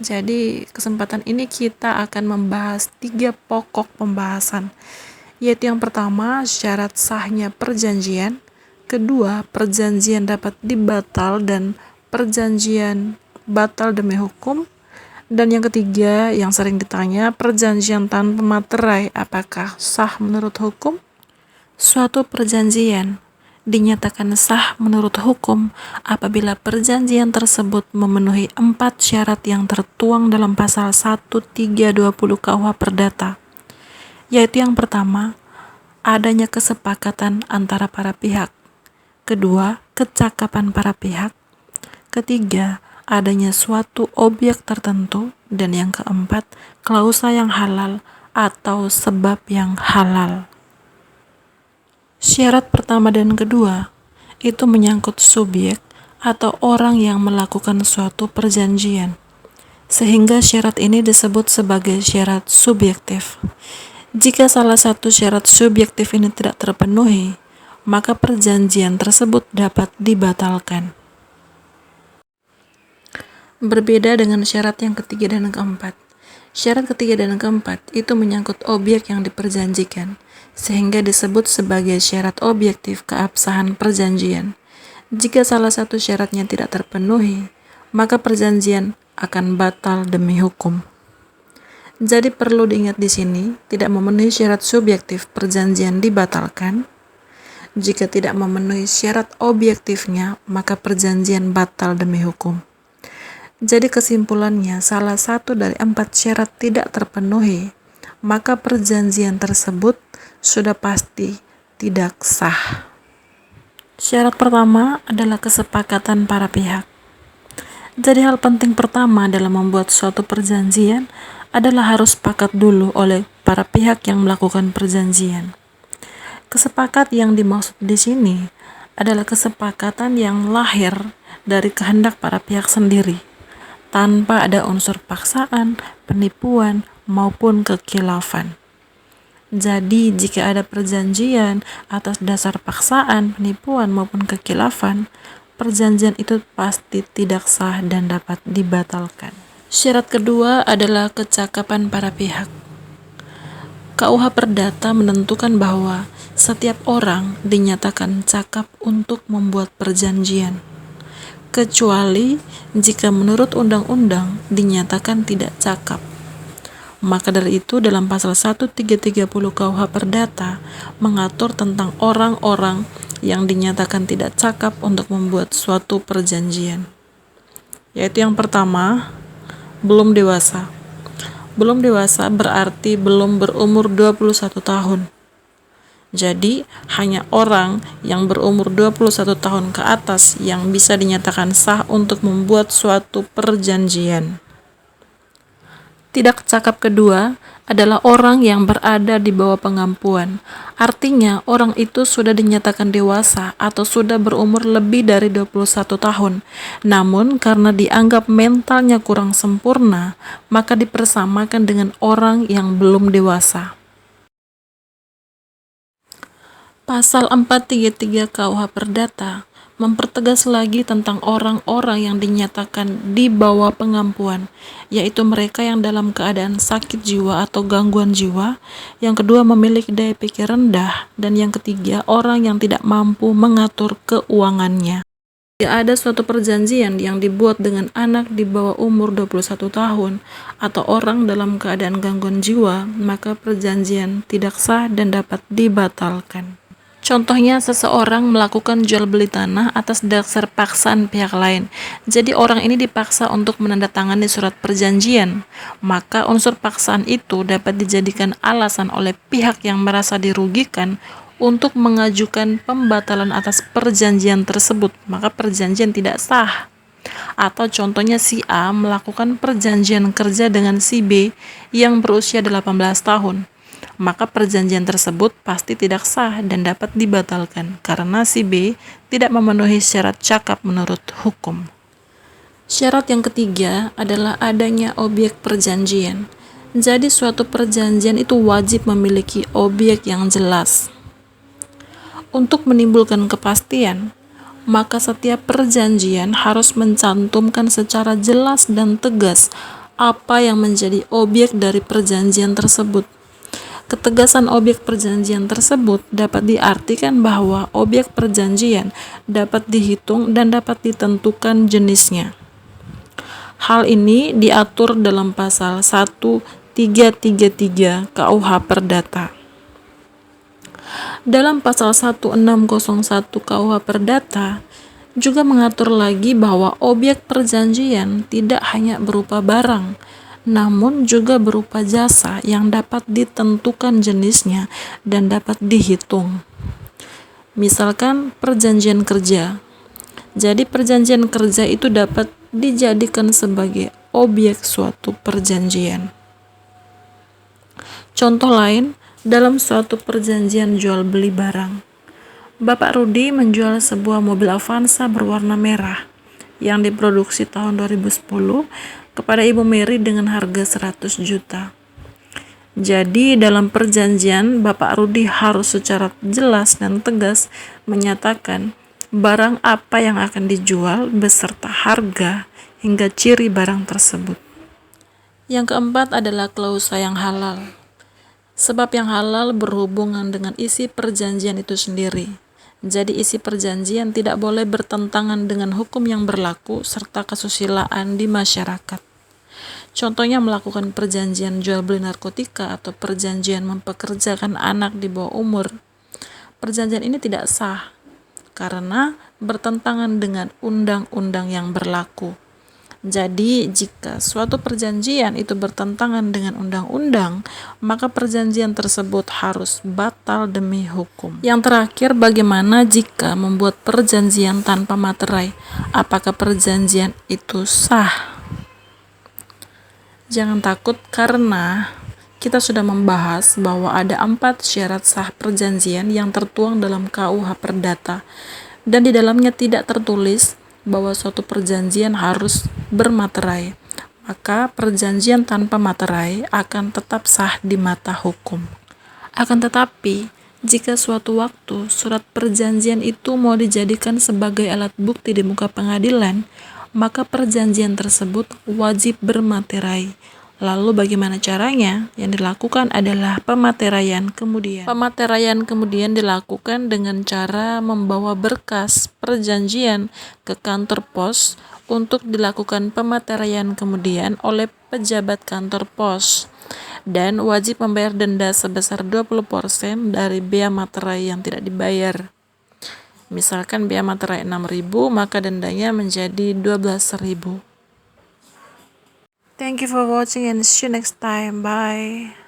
Jadi kesempatan ini kita akan membahas 3 pokok pembahasan, yaitu yang pertama syarat sahnya perjanjian, kedua perjanjian dapat dibatal dan perjanjian batal demi hukum, dan yang ketiga yang sering ditanya, perjanjian tanpa materai apakah sah menurut hukum? Suatu perjanjian dinyatakan sah menurut hukum apabila perjanjian tersebut memenuhi 4 syarat yang tertuang dalam pasal 1320 KUH Perdata, yaitu yang pertama, adanya kesepakatan antara para pihak, kedua, kecakapan para pihak, ketiga, adanya suatu objek tertentu, dan yang keempat, klausa yang halal atau sebab yang halal. Syarat pertama dan kedua itu menyangkut subjek atau orang yang melakukan suatu perjanjian, sehingga syarat ini disebut sebagai syarat subjektif. Jika salah satu syarat subjektif ini tidak terpenuhi, maka perjanjian tersebut dapat dibatalkan. Berbeda dengan syarat yang ketiga dan keempat. Syarat ketiga dan keempat itu menyangkut objek yang diperjanjikan, sehingga disebut sebagai syarat objektif keabsahan perjanjian. Jika salah satu syaratnya tidak terpenuhi, maka perjanjian akan batal demi hukum. Jadi perlu diingat di sini, tidak memenuhi syarat subjektif perjanjian dibatalkan. Jika tidak memenuhi syarat objektifnya, maka perjanjian batal demi hukum. Jadi kesimpulannya, salah satu dari 4 syarat tidak terpenuhi, maka perjanjian tersebut sudah pasti tidak sah. Syarat pertama adalah kesepakatan para pihak. Jadi hal penting pertama dalam membuat suatu perjanjian adalah harus sepakat dulu oleh para pihak yang melakukan perjanjian. Kesepakat yang dimaksud di sini adalah kesepakatan yang lahir dari kehendak para pihak sendiri, tanpa ada unsur paksaan, penipuan, maupun kekhilafan. Jadi, jika ada perjanjian atas dasar paksaan, penipuan, maupun kekhilafan, perjanjian itu pasti tidak sah dan dapat dibatalkan. Syarat kedua adalah kecakapan para pihak. KUH Perdata menentukan bahwa setiap orang dinyatakan cakap untuk membuat perjanjian, kecuali jika menurut undang-undang dinyatakan tidak cakap. Maka dari itu dalam pasal 1330 KUH Perdata mengatur tentang orang-orang yang dinyatakan tidak cakap untuk membuat suatu perjanjian. Yaitu yang pertama, belum dewasa. Belum dewasa berarti belum berumur 21 tahun. Jadi, hanya orang yang berumur 21 tahun ke atas yang bisa dinyatakan sah untuk membuat suatu perjanjian. Tidak cakap kedua adalah orang yang berada di bawah pengampuan. Artinya, orang itu sudah dinyatakan dewasa atau sudah berumur lebih dari 21 tahun. Namun, karena dianggap mentalnya kurang sempurna, maka dipersamakan dengan orang yang belum dewasa. Pasal 433 KUH Perdata mempertegas lagi tentang orang-orang yang dinyatakan di bawah pengampuan, yaitu mereka yang dalam keadaan sakit jiwa atau gangguan jiwa, yang kedua memiliki daya pikir rendah, dan yang ketiga orang yang tidak mampu mengatur keuangannya. Jika ada suatu perjanjian yang dibuat dengan anak di bawah umur 21 tahun atau orang dalam keadaan gangguan jiwa, maka perjanjian tidak sah dan dapat dibatalkan. Contohnya, seseorang melakukan jual beli tanah atas dasar paksaan pihak lain. Jadi orang ini dipaksa untuk menandatangani surat perjanjian, maka unsur paksaan itu dapat dijadikan alasan oleh pihak yang merasa dirugikan untuk mengajukan pembatalan atas perjanjian tersebut, maka perjanjian tidak sah. Atau contohnya si A melakukan perjanjian kerja dengan si B yang berusia 18 tahun. Maka perjanjian tersebut pasti tidak sah dan dapat dibatalkan karena si B tidak memenuhi syarat cakap menurut hukum. Syarat yang ketiga adalah adanya objek perjanjian. Jadi suatu perjanjian itu wajib memiliki objek yang jelas. Untuk menimbulkan kepastian, maka setiap perjanjian harus mencantumkan secara jelas dan tegas apa yang menjadi objek dari perjanjian tersebut. Ketegasan objek perjanjian tersebut dapat diartikan bahwa objek perjanjian dapat dihitung dan dapat ditentukan jenisnya. Hal ini diatur dalam pasal 1333 KUH Perdata. Dalam pasal 1601 KUH Perdata juga mengatur lagi bahwa objek perjanjian tidak hanya berupa barang, namun juga berupa jasa yang dapat ditentukan jenisnya dan dapat dihitung. Misalkan perjanjian kerja. Jadi perjanjian kerja itu dapat dijadikan sebagai objek suatu perjanjian. Contoh lain, dalam suatu perjanjian jual beli barang. Bapak Rudi menjual sebuah mobil Avanza berwarna merah yang diproduksi tahun 2010 kepada Ibu Mary dengan harga 100 juta. Jadi dalam perjanjian Bapak Rudi harus secara jelas dan tegas menyatakan barang apa yang akan dijual beserta harga hingga ciri barang tersebut. Yang keempat adalah klausa yang halal. Sebab yang halal berhubungan dengan isi perjanjian itu sendiri. Jadi isi perjanjian tidak boleh bertentangan dengan hukum yang berlaku serta kesusilaan di masyarakat. Contohnya melakukan perjanjian jual beli narkotika atau perjanjian mempekerjakan anak di bawah umur. Perjanjian ini tidak sah karena bertentangan dengan undang-undang yang berlaku. Jadi, jika suatu perjanjian itu bertentangan dengan undang-undang, maka perjanjian tersebut harus batal demi hukum. Yang terakhir, bagaimana jika membuat perjanjian tanpa materai? Apakah perjanjian itu sah? Jangan takut karena kita sudah membahas bahwa ada 4 syarat sah perjanjian yang tertuang dalam KUH Perdata, dan di dalamnya tidak tertulis bahwa suatu perjanjian harus bermaterai, maka perjanjian tanpa materai akan tetap sah di mata hukum. Akan tetapi, jika suatu waktu surat perjanjian itu mau dijadikan sebagai alat bukti di muka pengadilan, maka perjanjian tersebut wajib bermaterai. Lalu bagaimana caranya? Yang dilakukan adalah pemateraian kemudian. Pemateraian kemudian dilakukan dengan cara membawa berkas perjanjian ke kantor pos untuk dilakukan pemateraian kemudian oleh pejabat kantor pos, dan wajib membayar denda sebesar 20% dari bea materai yang tidak dibayar. Misalkan bea materai 6.000, maka dendanya menjadi 12.000. Thank you for watching and see you next time. Bye.